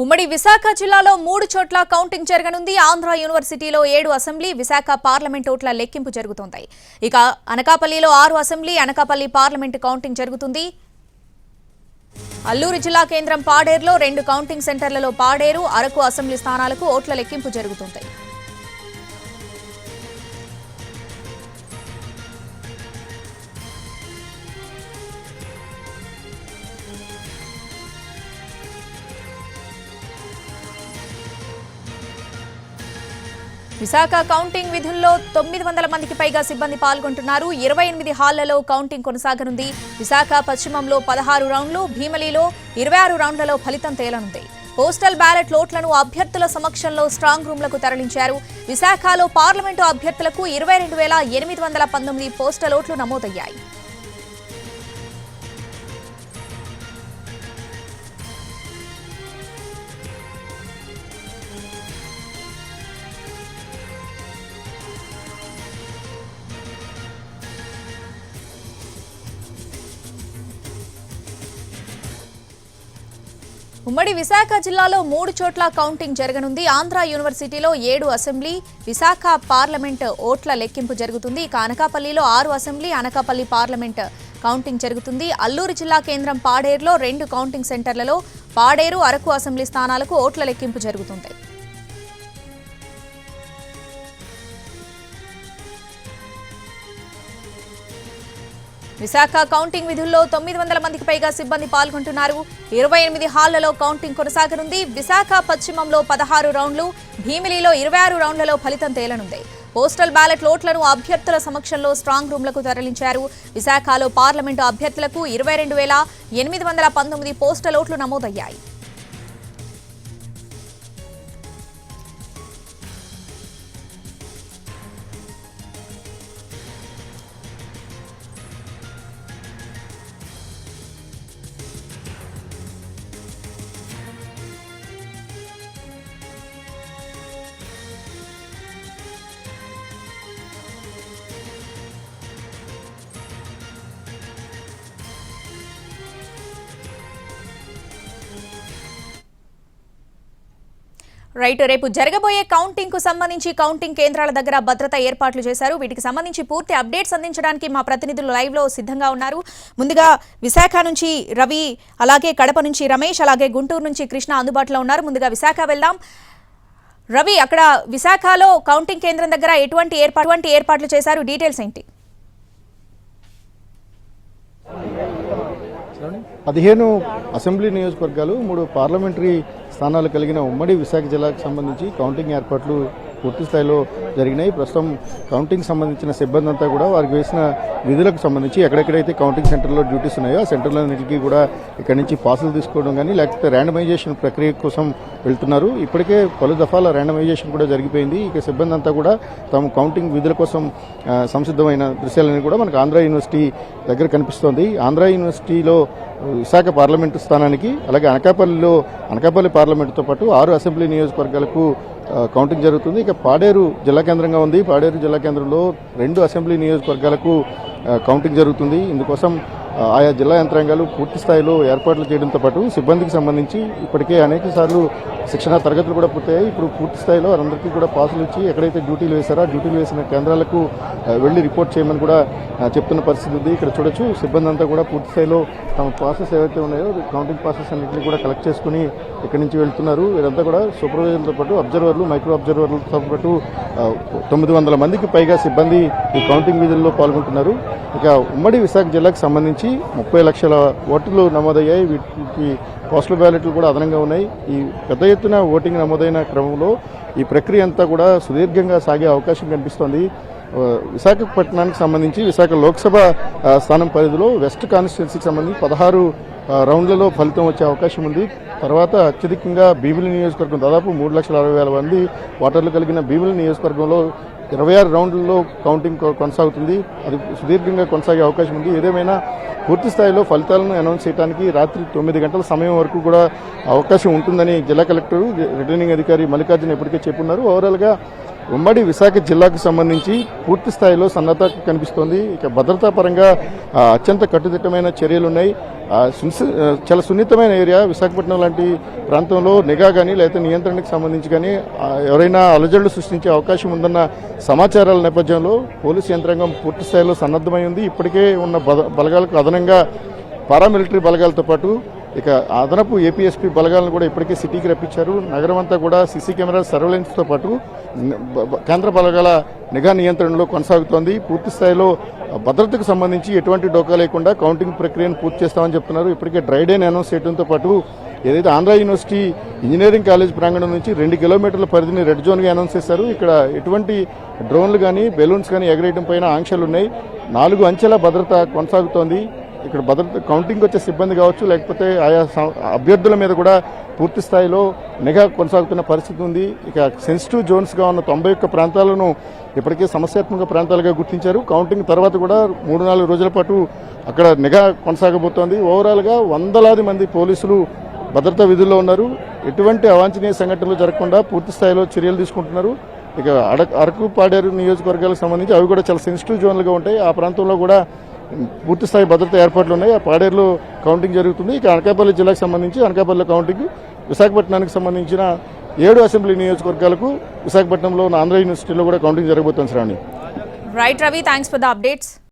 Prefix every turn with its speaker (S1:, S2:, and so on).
S1: ఉమ్మడి విశాఖ జిల్లాలో 3 చోట్ల కౌంటింగ్ జరగనుంది. ఆంధ్ర యూనివర్సిటీలో 7 అసెంబ్లీ, విశాఖ పార్లమెంట్ ఓట్ల లెక్కింపు జరుగుతోంది. ఇక అనకాపల్లిలో 6 అసెంబ్లీ, అనకాపల్లి పార్లమెంట్ కౌంటింగ్ జరుగుతుంది. అల్లూరు జిల్లా కేంద్రం పాడేరులో 2 కౌంటింగ్ సెంటర్లలో పాడేరు, అరకు అసెంబ్లీ స్థానాలకు ఓట్ల లెక్కింపు జరుగుతుంది. విశాఖ కౌంటింగ్ విధుల్లో 900 మందికి పైగా సిబ్బంది పాల్గొంటున్నారు. 28 హాళ్లలో కౌంటింగ్ కొనసాగనుంది. విశాఖ పశ్చిమంలో 16 రౌండ్లు, భీమిలిలో 26 రౌండ్లలో ఫలితం తేలనుంది. పోస్టల్ బ్యాలెట్ ఓట్లను అభ్యర్థుల సమక్షంలో స్ట్రాంగ్ రూమ్లకు తరలించారు. విశాఖలో పార్లమెంటు అభ్యర్థులకు 22,819 పోస్టల్ ఓట్లు నమోదయ్యాయి. ఉమ్మడి విశాఖ జిల్లాలో 3 చోట్ల కౌంటింగ్ జరగనుంది. ఆంధ్ర యూనివర్సిటీలో 7 అసెంబ్లీ, విశాఖ పార్లమెంట్ ఓట్ల లెక్కింపు జరుగుతుంది. ఇక అనకాపల్లిలో 6 అసెంబ్లీ, అనకాపల్లి పార్లమెంట్ కౌంటింగ్ జరుగుతుంది. అల్లూరు జిల్లా కేంద్రం పాడేరులో 2 కౌంటింగ్ సెంటర్లలో పాడేరు, అరకు అసెంబ్లీ స్థానాలకు ఓట్ల లెక్కింపు జరుగుతుంది. విశాఖ కౌంటింగ్ విధుల్లో 900 మందికి పైగా సిబ్బంది పాల్గొంటున్నారు. 28 హాళ్లలో కౌంటింగ్ కొనసాగనుంది. విశాఖ పశ్చిమంలో 16 రౌండ్లు, భీమిలిలో 26 రౌండ్లలో ఫలితం తేలనుంది. పోస్టల్ బ్యాలెట్ ఓట్లను అభ్యర్థుల సమక్షంలో స్ట్రాంగ్ రూమ్లకు తరలించారు. విశాఖలో పార్లమెంటు అభ్యర్థులకు 22,819 పోస్టల్ ఓట్లు నమోదయ్యాయి. రైట్, రేపు జరగబోయే కౌంటింగ్ కు సంబంధించి కౌంటింగ్ కేంద్రాల దగ్గర భద్రత ఏర్పాట్లు చేశారు. వీటికి సంబంధించి పూర్తి అప్డేట్స్ అందించడానికి మా ప్రతినిధులు లైవ్ లో సిద్ధంగా ఉన్నారు. ముందుగా విశాఖ నుంచి రవి, అలాగే కడప నుంచి రమేష్, అలాగే గుంటూరు నుంచి కృష్ణ అందుబాటులో ఉన్నారు. ముందుగా విశాఖ వెళ్దాం. రవి, అక్కడ విశాఖలో కౌంటింగ్ కేంద్రం దగ్గర ఎటువంటి ఏర్పాట్లు చేశారు? డీటెయిల్స్ ఏంటి?
S2: 15 అసెంబ్లీ నియోజకవర్గాలు, 3 పార్లమెంటరీ స్థానాలు కలిగిన ఉమ్మడి విశాఖ జిల్లాకు సంబంధించి కౌంటింగ్ ఏర్పాట్లు పూర్తి స్థాయిలో జరిగినాయి. ప్రస్తుతం కౌంటింగ్ సంబంధించిన సిబ్బంది అంతా కూడా వారికి వేసిన విధులకు సంబంధించి ఎక్కడెక్కడైతే కౌంటింగ్ సెంటర్లో డ్యూటీస్ ఉన్నాయో ఆ సెంటర్లన్నింటికి కూడా ఇక్కడి నుంచి పాసులు తీసుకోవడం కానీ లేకపోతే ర్యాండమైజేషన్ ప్రక్రియ కోసం వెళ్తున్నారు. ఇప్పటికే పలు దఫాల ర్యాండమైజేషన్ కూడా జరిగిపోయింది. ఇక సిబ్బంది అంతా కూడా తాము కౌంటింగ్ విధుల కోసం సంసిద్ధమైన దృశ్యాలన్నీ కూడా మనకు ఆంధ్ర యూనివర్సిటీ దగ్గర కనిపిస్తోంది. ఆంధ్ర యూనివర్సిటీలో విశాఖ పార్లమెంటు స్థానానికి, అలాగే అనకాపల్లి పార్లమెంటుతో పాటు 6 అసెంబ్లీ నియోజకవర్గాలకు కౌంటింగ్ జరుగుతుంది. ఇక పాడేరు జిల్లా కేంద్రంగా ఉంది. పాడేరు జిల్లా కేంద్రంలో 2 అసెంబ్లీ నియోజకవర్గాలకు కౌంటింగ్ జరుగుతుంది. ఇందుకోసం ఆయా జిల్లా యంత్రాంగాలు పూర్తి స్థాయిలో ఏర్పాట్లు చేయడంతో పాటు సిబ్బందికి సంబంధించి ఇప్పటికే అనేక సార్లు శిక్షణా తరగతులు కూడా పూర్తయ్యాయి. ఇప్పుడు పూర్తి స్థాయిలో వారందరికీ కూడా పాసులు ఇచ్చి ఎక్కడైతే డ్యూటీలు వేశారో ఆ డ్యూటీలు వేసిన కేంద్రాలకు వెళ్లి రిపోర్ట్ చేయమని కూడా చెప్తున్న పరిస్థితి ఉంది. ఇక్కడ చూడొచ్చు, సిబ్బంది అంతా కూడా పూర్తి స్థాయిలో తమ పాసెస్ ఏవైతే ఉన్నాయో కౌంటింగ్ పాసెస్ అన్నింటినీ కూడా కలెక్ట్ చేసుకుని ఇక్కడి నుంచి వెళ్తున్నారు. వీరంతా కూడా సూపర్వైజర్లతో పాటు అబ్జర్వర్లు, మైక్రో అబ్జర్వర్లతో పాటు 900 మందికి పైగా సిబ్బంది ఈ కౌంటింగ్ విధుల్లో పాల్గొంటున్నారు. ఇక ఉమ్మడి విశాఖ జిల్లాకు సంబంధించి 30 లక్షల ఓట్లు నమోదయ్యాయి. వీటికి పోస్టల్ బ్యాలెట్లు కూడా అదనంగా ఉన్నాయి. ఈ పెద్ద ఎత్తున ఓటింగ్ నమోదైన క్రమంలో ఈ ప్రక్రియ అంతా కూడా సుదీర్ఘంగా సాగే అవకాశం కనిపిస్తోంది. విశాఖపట్నానికి సంబంధించి విశాఖ లోక్సభ స్థానం పరిధిలో వెస్ట్ కాన్స్టిట్యున్సీకి సంబంధించి 16 రౌండ్లలో ఫలితం వచ్చే అవకాశం ఉంది. తర్వాత అత్యధికంగా భీమిలి నియోజకవర్గం దాదాపు 3,60,000 మంది ఓటర్లు కలిగిన భీమిలి నియోజకవర్గంలో 26 రౌండ్లలో కౌంటింగ్ కొనసాగుతుంది. అది సుదీర్ఘంగా కొనసాగే అవకాశం ఉంది. ఏదేమైనా పూర్తి స్థాయిలో ఫలితాలను అనౌన్స్ చేయడానికి రాత్రి 9 గంటల సమయం వరకు కూడా అవకాశం ఉంటుందని జిల్లా కలెక్టర్, రిటర్నింగ్ అధికారి మల్లికార్జున ఇప్పటికే చెప్పున్నారు. ఓవరాల్గా ఉమ్మడి విశాఖ జిల్లాకు సంబంధించి పూర్తి స్థాయిలో సన్నద్ధత కనిపిస్తోంది. ఇక భద్రతా పరంగా అత్యంత కట్టుదిట్టమైన చర్యలు ఉన్నాయి. చాలా సున్నితమైన ఏరియా విశాఖపట్నం లాంటి ప్రాంతంలో నిఘా కానీ లేకపోతే నియంత్రణకు సంబంధించి కానీ ఎవరైనా అలజడులు సృష్టించే అవకాశం ఉందన్న సమాచారాల నేపథ్యంలో పోలీసు యంత్రాంగం పూర్తి స్థాయిలో సన్నద్ధమై ఉంది. ఇప్పటికే ఉన్న బలగాలకు అదనంగా పారామిలిటరీ బలగాలతో పాటు ఇక అదనపు ఏపీఎస్పీ బలగాలను కూడా ఇప్పటికే సిటీకి రప్పించారు. నగరం అంతా కూడా సీసీ కెమెరా సర్వేలెన్స్తో పాటు కేంద్ర బలగాల నిఘా నియంత్రణలో కొనసాగుతోంది. పూర్తి స్థాయిలో భద్రతకు సంబంధించి ఎటువంటి డోకా లేకుండా కౌంటింగ్ ప్రక్రియను పూర్తి చేస్తామని చెప్తున్నారు. ఇప్పటికే డ్రై డేని అనౌన్స్ చేయడంతో పాటు ఏదైతే ఆంధ్ర యూనివర్సిటీ ఇంజనీరింగ్ కాలేజ్ ప్రాంగణం నుంచి 2 కిలోమీటర్ల పరిధిని రెడ్ జోన్గా అనౌన్స్ చేశారు. ఇక్కడ ఎటువంటి డ్రోన్లు కానీ బెలూన్స్ కానీ ఎగరేయడం పైన ఆంక్షలు ఉన్నాయి. 4 అంచెల భద్రత కొనసాగుతోంది. ఇక్కడ భద్రత కౌంటింగ్ వచ్చే సిబ్బంది కావచ్చు లేకపోతే ఆయా అభ్యర్థుల మీద కూడా పూర్తి స్థాయిలో నిఘా కొనసాగుతున్న పరిస్థితి ఉంది. ఇక సెన్సిటివ్ జోన్స్గా ఉన్న 91 ప్రాంతాలను ఇప్పటికే సమస్యాత్మక ప్రాంతాలుగా గుర్తించారు. కౌంటింగ్ తర్వాత కూడా 3-4 రోజుల పాటు అక్కడ నిఘా కొనసాగబోతోంది. ఓవరాల్గా వందలాది మంది పోలీసులు భద్రతా విధుల్లో ఉన్నారు. ఎటువంటి అవాంఛనీయ సంఘటనలు జరగకుండా పూర్తి స్థాయిలో చర్యలు తీసుకుంటున్నారు. ఇక అరకు పాడేరు నియోజకవర్గాలకు సంబంధించి అవి కూడా చాలా సెన్సిటివ్ జోన్లుగా ఉంటాయి. ఆ ప్రాంతంలో కూడా పూర్తి స్థాయి భద్రతా ఏర్పాట్లు ఉన్నాయి. ఆ పాడేరులో కౌంటింగ్ జరుగుతుంది. ఇక అనకాపల్లి జిల్లాకు సంబంధించి అనకాపల్లిలో కౌంటింగ్, విశాఖపట్నానికి సంబంధించిన 7 అసెంబ్లీ నియోజకవర్గాలకు విశాఖపట్నంలో ఉన్న ఆంధ్ర యూనివర్సిటీలో కూడా కౌంటింగ్ జరగబోతోంది. Shravani.
S1: Right Ravi, thanks for the updates.